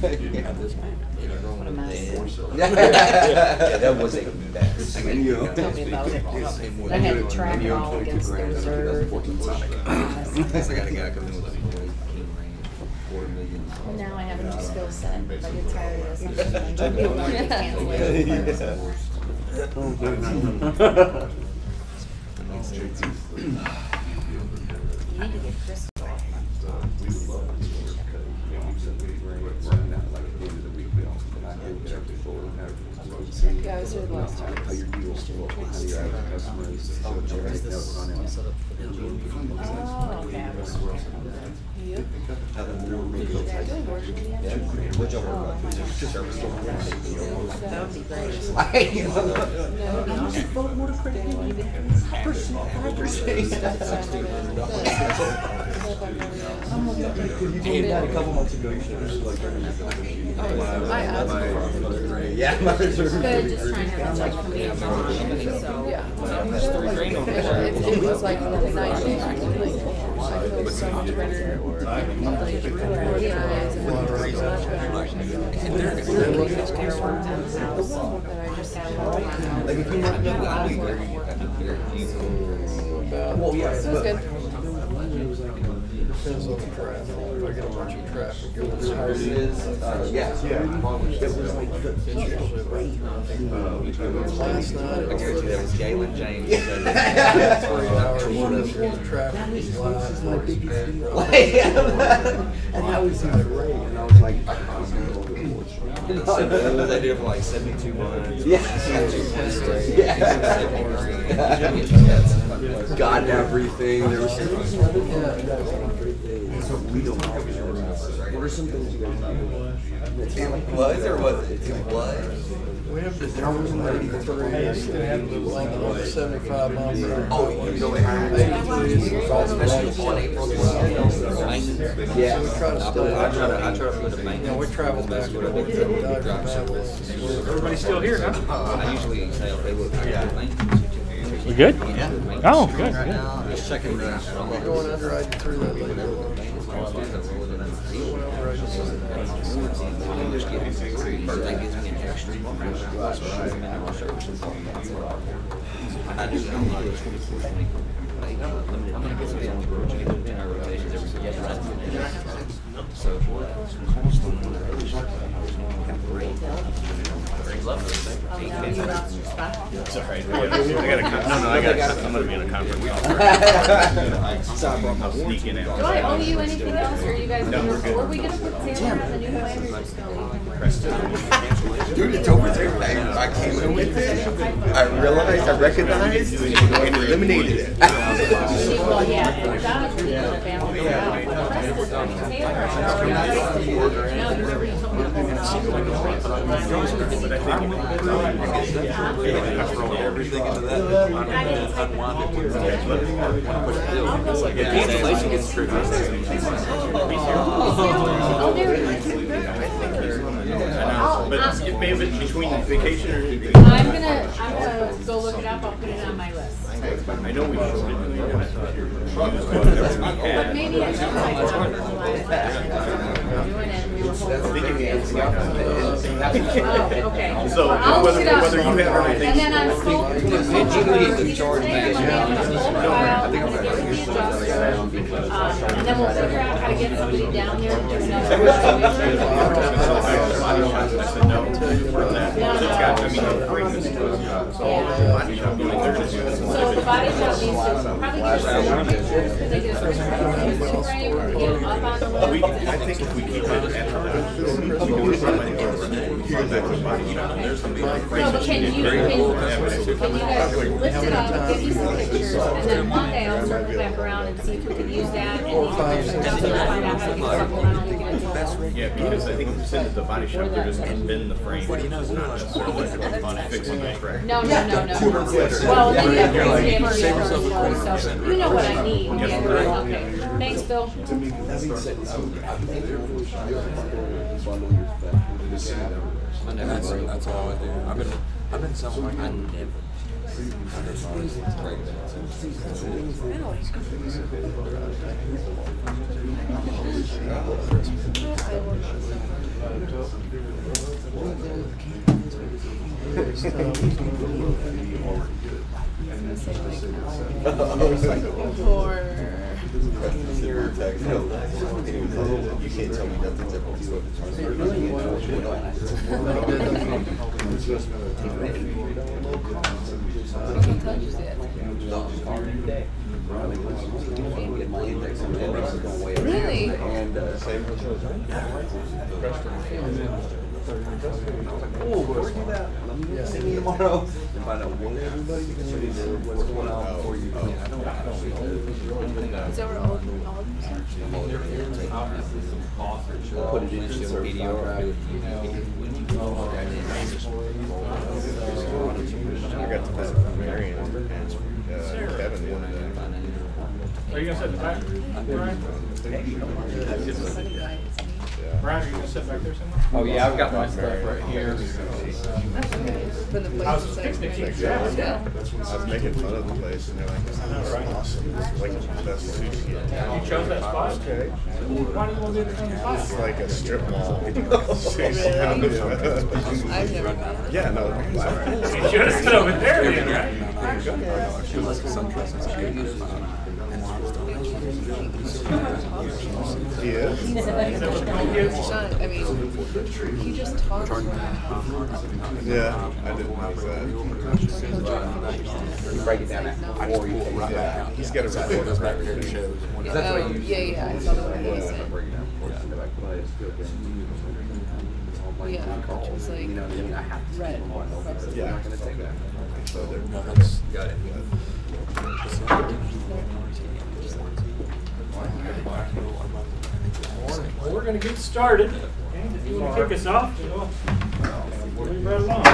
Yeah, this man. Yeah, that was a mess. Tell me about it. I had to track it all against the reserve. I got a guy coming in with a King Range, 4 million. Well, now I have a new skill set. If I get tired of this, I'm just going to cancel it. You need to get Chris. Yeah, I was here the last time. How your deals to look, how your average customers, so everything else on it. Oh, okay. You? How the more maybe Doing work with you? yeah. What y'all work on? Just service That would be great. You told me that a couple months ago. You should have just like I asked for it. yeah. Good, just trying to have a check for me. So, yeah. It was like the other night, I feel so much better. Like, organized and so much better. I just had Like if you want to well, yeah, so it's good. depends on the traffic. If I get a bunch of traffic, it was yeah. It was like last night. I guarantee that was Jalen James. Traffic was live, my biggest deal. And I was in the rain, and I was like, They did it for like 72 months. Got everything. There was we don't what are some things you guys do? It was or was it? It was. We have the 183, like 175 miles an hour. Oh, you know it. Especially on April 12th. Yeah. So we try to stay. I try to put the main. You know, we travel back and forth. Everybody's still here, huh? I usually say, okay, look, I got maintenance. We good? Yeah. Oh, good, Right good. now, just checking the. We're going under 83 that later. Birthday gives me an extra. I do I'm gonna get some in our rotations every year. So Sorry. I'm gonna be in a conference. I'll sneak in Do I owe you anything else, or are you guys were we gonna put Taylor on the new plan, or just gonna leave him? dude, it's over there. I came in with it. I realized, I recognized, and eliminated it. Well, yeah, for Dodge, we put a balance out. Taylor, no, you remember you told me to hold it off. everything into that. The cancellation gets triggered. Oh, there it is. But it may have been between vacation or. I'm gonna go look it up. I'll put it on my list. I know we should. But maybe I should. Doing it. We were hoping. Oh, okay. So I'll look it up. whether you have everything. And then I'm supposed to. And then we'll figure out how to get somebody down there to do another evaluation. I said no. It's got, I mean, So the body shop needs to probably get a they get a frame to get them up on the we, list. I think if we keep it at the we can run back to the body shop. There's something like No, but can you guys lift it up, get me some pictures, and then one day I'll circle back around and see if we can use that and find out how to get supplemental to get it to them. yeah, because I think if you send it to the body shop, they're just gonna bend the frame. It's not necessarily on fixing the track. No. Well, then you have to be able to get it, so you know what I need. Yeah, okay. Thanks, Bill. That's all I do. I've been selling like I never. You can't tell me nothing's ever Really? And same with see me tomorrow and find out what everybody what's going on before you. Is that where all of them Put it into the video. I got to visit Marion and Kevin one day. Are you gonna sit back, Brian? Brian, are you gonna sit back there somewhere? Oh yeah, I've got my stuff right here. I was fixing to keep track. I was making fun of the place and they're like, this is awesome. This is like the best sushi. You chose that spot? Okay. Why do you want to do it from the spot? It's like a strip mall. I've never been. Yeah, no. You should have stood over there then, right? He is? I mean, he just talks. Yeah, I didn't know that. You break it down at 4, you pull right back out. He's got a report Goes back there and shows. Oh, yeah, I saw the one he said. Yeah, which was like red. Yeah. So Got it. Well, we're gonna get started. And if you want to kick us off, we'll move right along.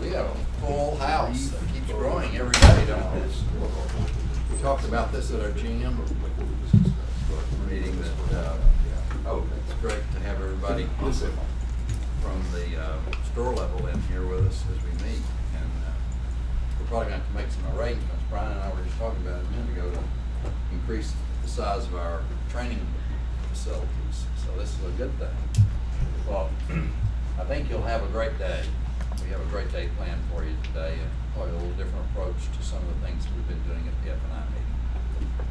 We have a full house that keeps growing every day, don't we? We talked about this at our GM meeting that, it's great to have everybody from the store level in here with us as we meet. And we're probably going to have to make some arrangements. Brian and I were just talking about it a minute ago to increase the size of our training facilities. So this is a good thing. Well, I think you'll have a great day. We have a great day planned for you today, and probably a little different approach to some of the things that we've been doing at the F&I meeting.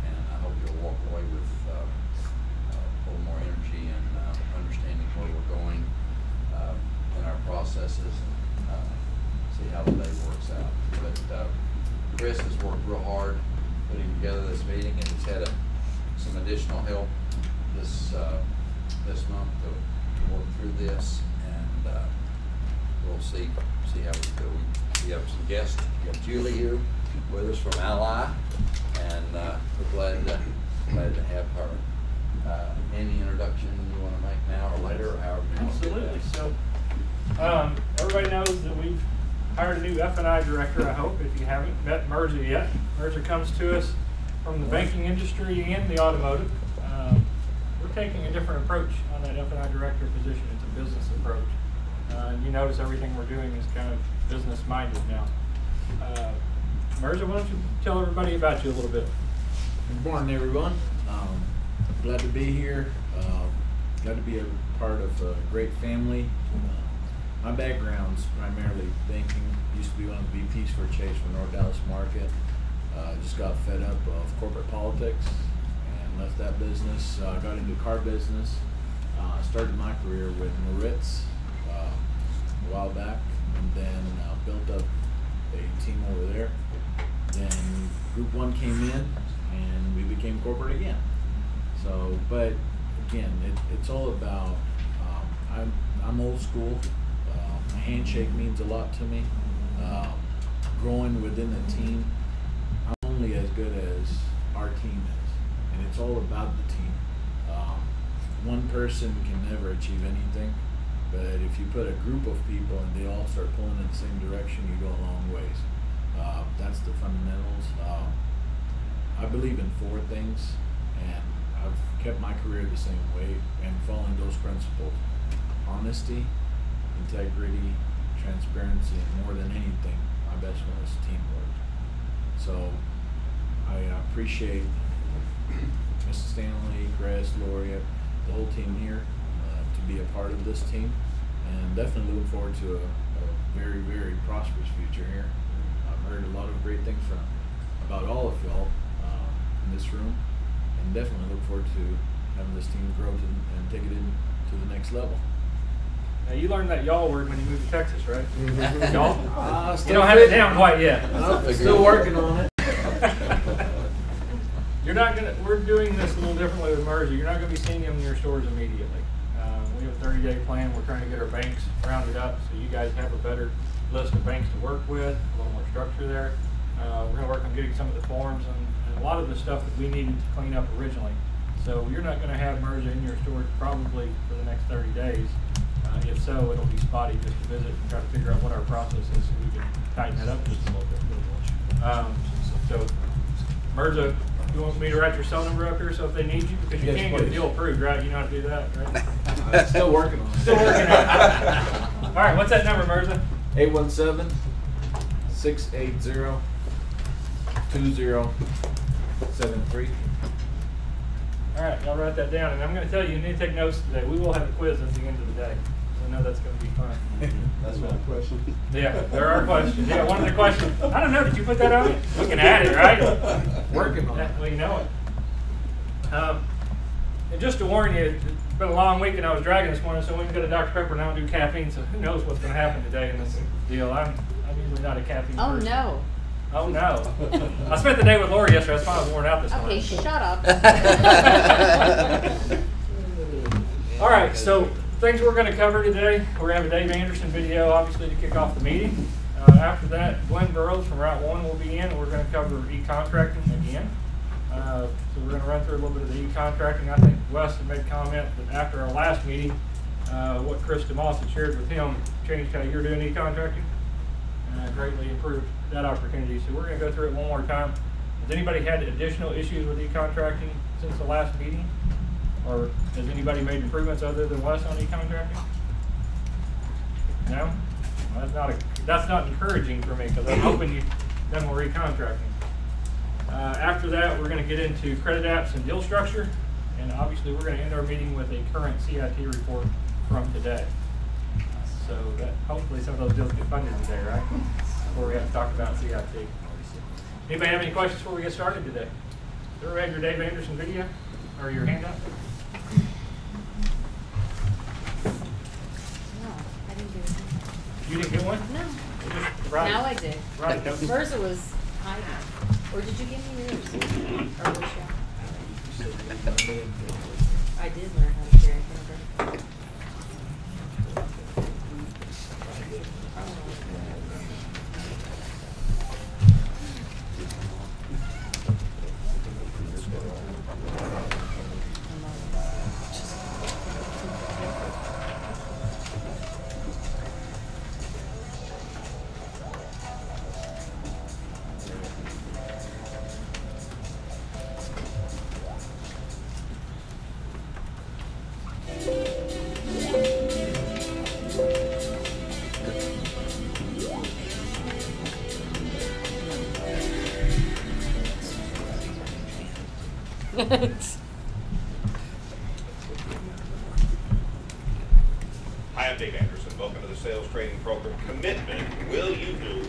And I hope you'll walk away with a little more energy and understanding where we're going in our processes and see how the day works out. But Chris has worked real hard putting together this meeting, and he's had some additional help this month to work through this, and we'll see how we go. We have some guests. We have Julie here with us from Ally, and we're glad to have her. Any introduction you want to make now or later, or however you want to do that? Absolutely. So, everybody knows that we've hired a new F&I director, I hope, if you haven't met Mirza yet. Mirza comes to us from the banking industry and the automotive. We're taking a different approach on that F&I director position. It's a business approach. And you notice everything we're doing is kind of business-minded now. Mirza, why don't you tell everybody about you a little bit? Good morning, everyone. Glad to be here. Glad to be a part of a great family. My background's primarily banking. Used to be one of the VPs for Chase for North Dallas market. Just got fed up of corporate politics and left that business. Got into the car business. Started my career with Moritz a while back, and then built up a team over there. Then Group 1 came in, and we became corporate again. So, but again, it's all about, I'm old school. My handshake means a lot to me. Growing within the team, I'm only as good as our team is, and it's all about the team. One person can never achieve anything, but if you put a group of people and they all start pulling in the same direction, you go a long ways. That's the fundamentals. I believe in 4 things, and I've kept my career the same way and following those principles: honesty, integrity, transparency, and more than anything, my best one is teamwork. So I appreciate Mr. Stanley, Chris, Loria, the whole team here to be a part of this team, and definitely looking forward to a very, very prosperous future here. I've heard a lot of great things about all of y'all in this room, and definitely look forward to having this team grow and take it to the next level. Now you learned that y'all word when you moved to Texas, right? Y'all? You Still don't have it down quite yet. Still working on it. You're not gonna. We're doing this a little differently with Mersey. You're not going to be seeing them in your stores immediately. We have a 30-day plan. We're trying to get our banks rounded up so you guys have a better list of banks to work with, a little more structure there. We're going to work on getting some of the forms and a lot of the stuff that we needed to clean up originally. So you're not going to have Mersey in your stores probably for the next 30 days. If so, it'll be spotty just to visit and try to figure out what our process is so we can tighten that up just a little bit. So, Mersey, you want me to write your cell number up here so if they need you? Because you Yes, can't get a please. deal approved, right? You know how to do that, right? Still working on it. Still working on it. All right, what's that number, Mersey? 817-680-2073. All right, y'all write that down. And I'm going to tell you, you need to take notes today. We will have a quiz at the end of the day. I know that's going to be fun. That's my question. Yeah, there are questions. Yeah, one of the questions. I don't know. Did you put that on? We can add it, right? Working on it. Well, you know it. And just to warn you, it's been a long week and I was dragging this morning, so we can go to Dr. Pepper and I don't do caffeine, so who knows what's going to happen today in this deal. I'm usually not a caffeine Oh, person. no. Oh, no. I spent the day with Lori yesterday. That's why I was worn out this morning. Okay, shut up. All right, so things we're going to cover today. We're going to have a Dave Anderson video, obviously, to kick off the meeting. After that, Glenn Burrows from Route 1 will be in, and we're going to cover e-contracting again. So we're going to run through a little bit of the e-contracting. I think Wes had made a comment that after our last meeting, what Chris DeMoss had shared with him changed how you're doing e-contracting. Greatly improved that opportunity. So we're going to go through it one more time. Has anybody had additional issues with e-contracting since the last meeting? Or has anybody made improvements other than Wes on e-contracting? No? Well, that's not encouraging for me because I'm hoping you've done more e-contracting. After that, we're going to get into credit apps and deal structure. And obviously, we're going to end our meeting with a current CIT report from today. So that hopefully some of those deals get funded today, right? Before we have to talk about CIT. Anybody have any questions before we get started today? Did you have your Dave Anderson video or your handout? No, I didn't do it. You didn't get one? No. Just write it. Now I did. Right. Merza was hiding. Or did you give me yours? Or was you? I did learn how to carry a camera. Hi, I'm Dave Anderson. Welcome to the sales training program. Commitment. Will you do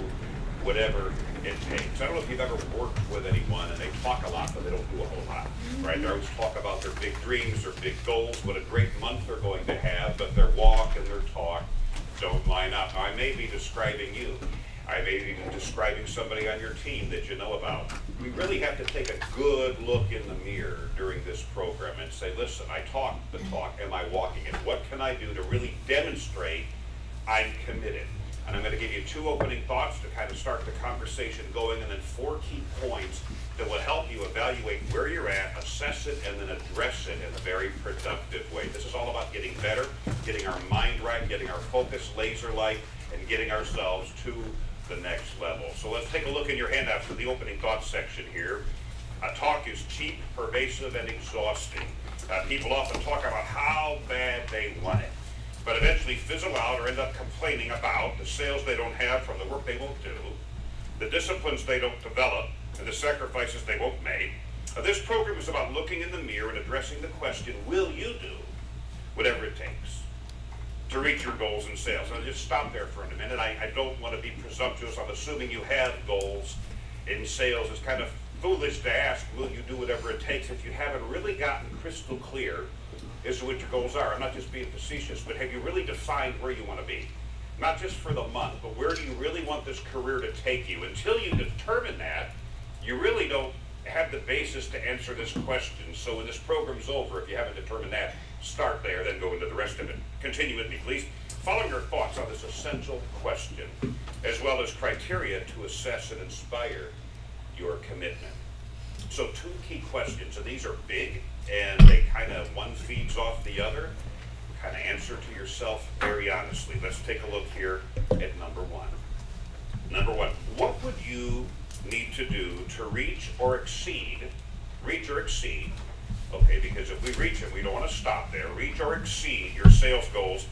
whatever it takes? I don't know if you've ever worked with anyone and they talk a lot, but they don't do a whole lot, right? They always talk about their big dreams, their big goals, what a great month they're going to have, but their walk and their talk don't line up. Now, I may be describing you. I may be describing somebody on your team that you know about. We really have to take a good look in the mirror during this program and say, listen, I talk the talk, am I walking it? What can I do to really demonstrate I'm committed? And I'm going to give you 2 opening thoughts to kind of start the conversation going, and then 4 key points that will help you evaluate where you're at, assess it, and then address it in a very productive way. This is all about getting better, getting our mind right, getting our focus laser-like, and getting ourselves to the next level. So let's take a look in your handouts for the opening thoughts section here. Talk is cheap, pervasive, and exhausting. People often talk about how bad they want it, but eventually fizzle out or end up complaining about the sales they don't have from the work they won't do, the disciplines they don't develop, and the sacrifices they won't make. This program is about looking in the mirror and addressing the question, will you do whatever it takes? to reach your goals in sales. Now just stop there for a minute. I don't want to be presumptuous. I'm assuming you have goals in sales. It's kind of foolish to ask, will you do whatever it takes, if you haven't really gotten crystal clear as to what your goals are. I'm not just being facetious, but have you really defined where you want to be? Not just for the month, but where do you really want this career to take you? Until you determine that, you really don't have the basis to answer this question. So when this program's over, if you haven't determined that, start there, then go into the rest of it. Continue with me, please. Follow your thoughts on this essential question, as well as criteria to assess and inspire your commitment. So 2 key questions, and these are big, and they kind of, one feeds off the other. Kind of answer to yourself very honestly. Let's take a look here at number 1. Number 1, what would you need to do to reach or exceed, okay, because if we reach it, we don't want to stop there, reach or exceed your sales goals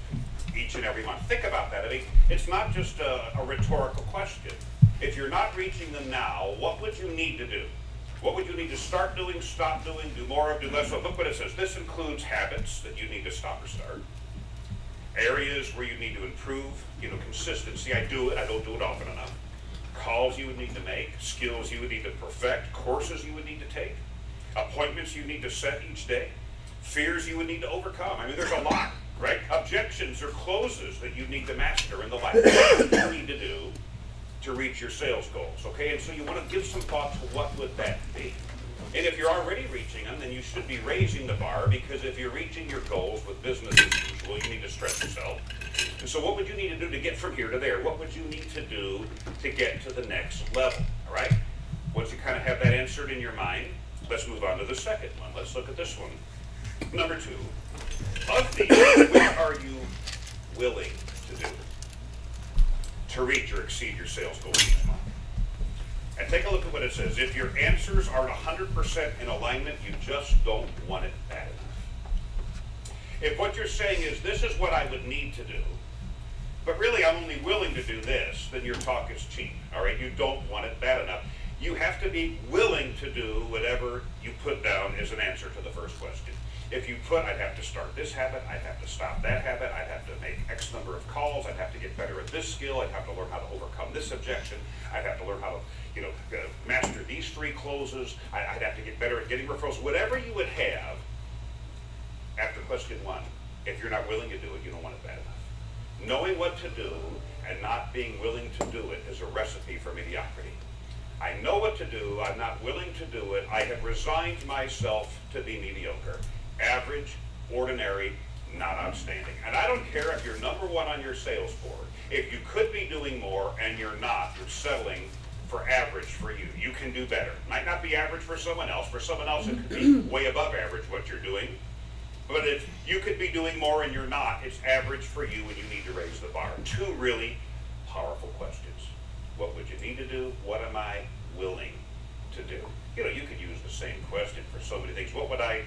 each and every month. Think about that. I mean, it's not just a rhetorical question. If you're not reaching them now, what would you need to do? What would you need to start doing, stop doing, do more of, do less of? Look what it says. This includes habits that you need to stop or start. Areas where you need to improve, consistency. I do it, I don't do it often enough. Calls you would need to make, skills you would need to perfect, courses you would need to take, appointments you need to set each day, fears you would need to overcome. I mean, there's a lot, right? Objections or closes that you need to master in the life. What do you need to do to reach your sales goals, okay? And so you want to give some thought to what would that be. And if you're already reaching them, then you should be raising the bar, because if you're reaching your goals with business as usual, you need to stretch yourself. And so what would you need to do to get from here to there? What would you need to do to get to the next level, all right? Once you kind of have that answered in your mind, let's move on to the second one. Let's look at this one. Number 2, of these, which are you willing to do to reach or exceed your sales goals each month? And take a look at what it says. If your answers aren't 100% in alignment, you just don't want it bad enough. If what you're saying is, this is what I would need to do, but really I'm only willing to do this, then your talk is cheap, all right? You don't want it bad enough. You have to be willing to do whatever you put down as an answer to the first question. If you put, I'd have to start this habit, I'd have to stop that habit, I'd have to make X number of calls, I'd have to get better at this skill, I'd have to learn how to overcome this objection, I'd have to learn how to, master these 3 closes, I'd have to get better at getting referrals, whatever you would have after question 1, if you're not willing to do it, you don't want it bad enough. Knowing what to do and not being willing to do it is a recipe for mediocrity. I know what to do, I'm not willing to do it, I have resigned myself to be mediocre. Average, ordinary, not outstanding. And I don't care if you're number 1 on your sales board. If you could be doing more and you're not, you're settling for average for you. You can do better. Might not be average for someone else. For someone else, it could be way above average what you're doing. But if you could be doing more and you're not, it's average for you and you need to raise the bar. 2 really powerful questions. What would you need to do? What am I willing to do? You could use the same question for so many things. What would I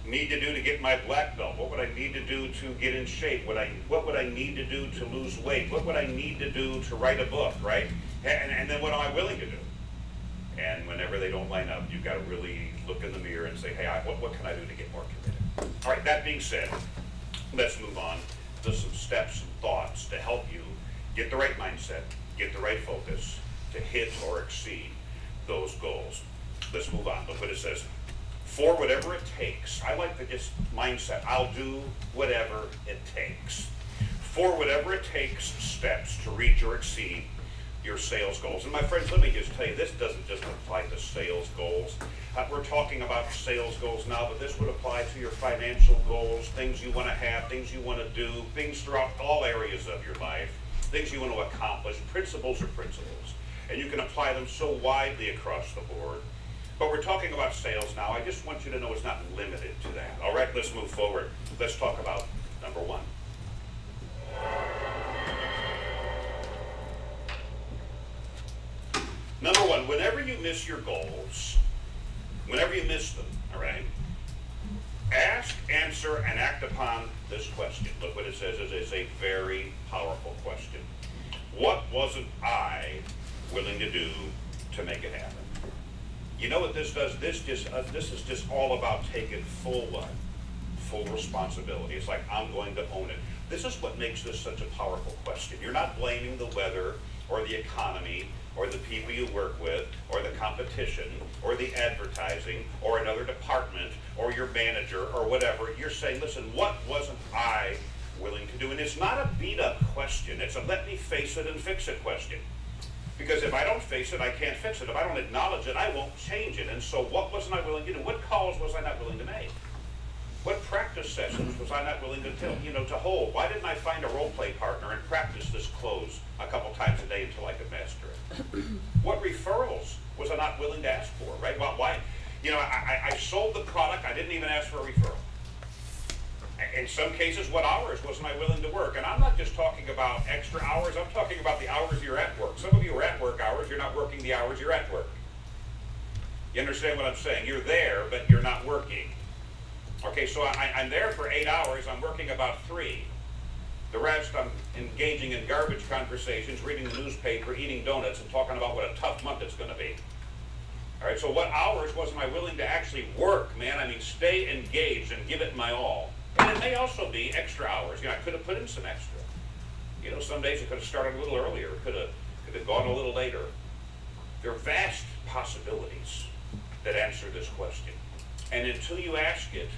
need to do to get my black belt? What would I need to do to get in shape? What would I need to do to lose weight? What would I need to do to write a book, right? And then what am I willing to do? And whenever they don't line up, you've got to really look in the mirror and say, hey, what can I do to get more committed? All right, that being said, let's move on to some steps and thoughts to help you get the right mindset, get the right focus to hit or exceed those goals. Let's move on. Look what it says. For whatever it takes. I like the just mindset. I'll do whatever it takes. For whatever it takes steps to reach or exceed your sales goals. And my friends, let me just tell you, this doesn't just apply to sales goals. We're talking about sales goals now, but this would apply to your financial goals, things you want to have, things you want to do, things throughout all areas of your life, things you want to accomplish. Principles are principles. And you can apply them so widely across the board. But we're talking about sales now. I just want you to know it's not limited to that. All right, let's move forward. Let's talk about number 1. Number 1, whenever you miss your goals, whenever you miss them, all right, ask, answer, and act upon this question. Look what it says. It is a very powerful question. What wasn't I willing to do to make it happen? You know what this does? This is just all about taking full responsibility. It's like, I'm going to own it. This is what makes this such a powerful question. You're not blaming the weather or the economy or the people you work with or the competition or the advertising or another department or your manager or whatever. You're saying, listen, what wasn't I willing to do? And it's not a beat up question. It's a let me face it and fix it question. Because if I don't face it, I can't fix it. If I don't acknowledge it, I won't change it. And so what wasn't I willing to do? What calls was I not willing to make? What practice sessions was I not willing to hold? Why didn't I find a role play partner and practice this close a couple times a day until I could master it? What referrals was I not willing to ask for, right? Well, why? I sold the product, I didn't even ask for a referral. In some cases, what hours wasn't I willing to work? And I'm not just talking about extra hours, I'm talking about the hours you're at work. Some of you are at work hours, you're not working the hours you're at work. You understand what I'm saying? You're there, but you're not working. Okay, so I'm there for 8 hours, I'm working about 3. The rest, I'm engaging in garbage conversations, reading the newspaper, eating donuts, and talking about what a tough month it's going to be. All right, so what hours wasn't I willing to actually work, man? I mean, stay engaged and give it my all. And it may also be extra hours. I could have put in some extra. Some days I could have started a little earlier, could have gone a little later. There are vast possibilities that answer this question. And until you ask it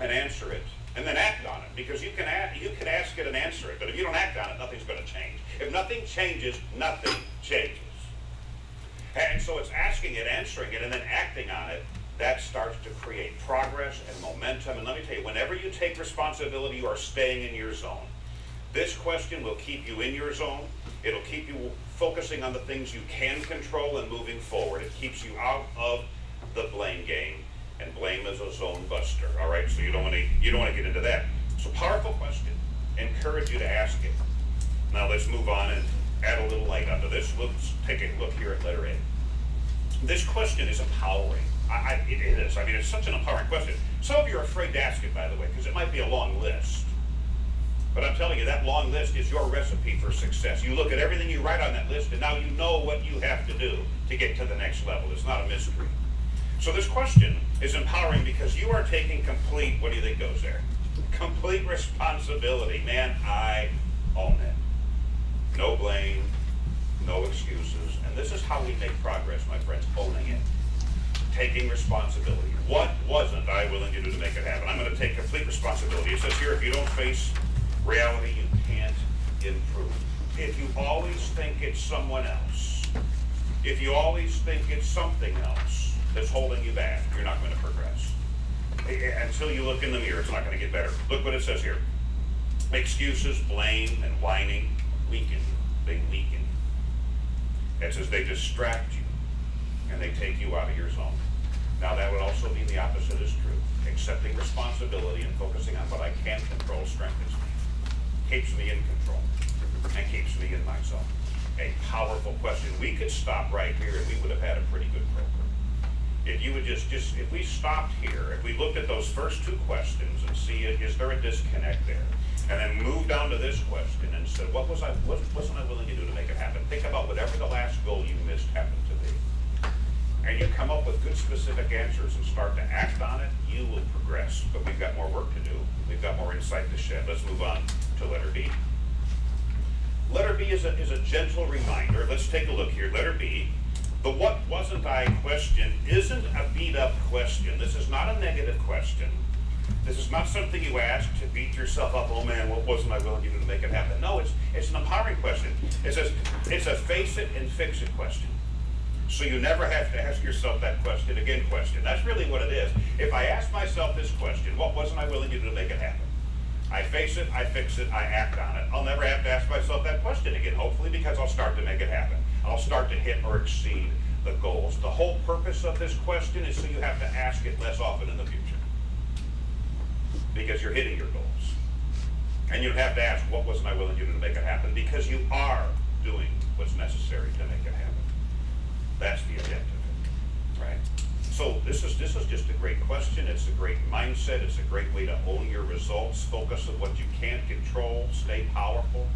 and answer it, and then act on it, because you can ask it and answer it, but if you don't act on it, nothing's going to change. If nothing changes, nothing changes. And so it's asking it, answering it, and then acting on it that starts to create progress and momentum. And let me tell you, whenever you take responsibility, you are staying in your zone. This question will keep you in your zone. It'll keep you focusing on the things you can control and moving forward. It keeps you out of the blame game. And blame is a zone buster. All right, so you don't want to get into that. So powerful question. Encourage you to ask it. Now let's move on and add a little light onto this. Let's take a look here at letter A. This question is empowering. It is. I mean, it's such an empowering question. Some of you are afraid to ask it, by the way, because it might be a long list. But I'm telling you, that long list is your recipe for success. You look at everything you write on that list, and now you know what you have to do to get to the next level. It's not a mystery. So this question is empowering because you are taking complete, what do you think goes there? Complete responsibility. Man, I own it. No blame, no excuses. And this is how we make progress, my friends, owning it. Taking responsibility. What wasn't I willing to do to make it happen? I'm going to take complete responsibility. It says here, if you don't face reality, you can't improve. If you always think it's someone else, if you always think it's something else that's holding you back, you're not going to progress. Until you look in the mirror, it's not going to get better. Look what it says here. Excuses, blame, and whining weaken. They weaken. It says they distract you and they take you out of your zone. Now that would also mean the opposite is true. Accepting responsibility and focusing on what I can control strengthens me, keeps me in control, and keeps me in my zone. A powerful question. We could stop right here and we would have had a pretty good program. If you would just if we stopped here, if we looked at those first 2 questions and see, is there a disconnect there? And then moved down to this question and said, what wasn't I willing to do to make it happen? Think about whatever the last goal you missed happened to be. And you come up with good specific answers and start to act on it, you will progress. But we've got more work to do. We've got more insight to shed. Let's move on to letter B. Letter B is a gentle reminder. Let's take a look here. Letter B. The what wasn't I question isn't a beat up question. This is not a negative question. This is not something you ask to beat yourself up. Oh man, what wasn't I willing to do to make it happen? No, it's an empowering question. It says it's a face it and fix it question. So you never have to ask yourself that question again question. That's really what it is. If I ask myself this question, what wasn't I willing to do to make it happen? I face it, I fix it, I act on it. I'll never have to ask myself that question again, hopefully, because I'll start to make it happen. I'll start to hit or exceed the goals. The whole purpose of this question is so you have to ask it less often in the future, because you're hitting your goals. And you have to ask, what wasn't I willing to do to make it happen? Because you are doing what's necessary to make it happen. That's the objective, right? So this is just a great question. It's a great mindset. It's a great way to own your results. Focus on what you can't control. Stay powerful.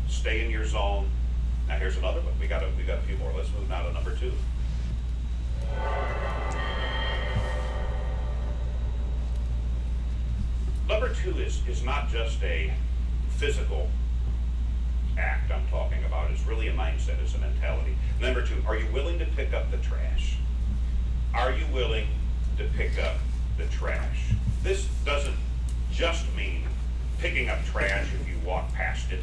Stay in your zone. Now here's another one. We got a few more. Let's move now to number 2. Number 2 is not just a physical act I'm talking about. It's really a mindset, it's a mentality. Number two, are you willing to pick up the trash? Are you willing to pick up the trash? This doesn't just mean picking up trash if you walk past it.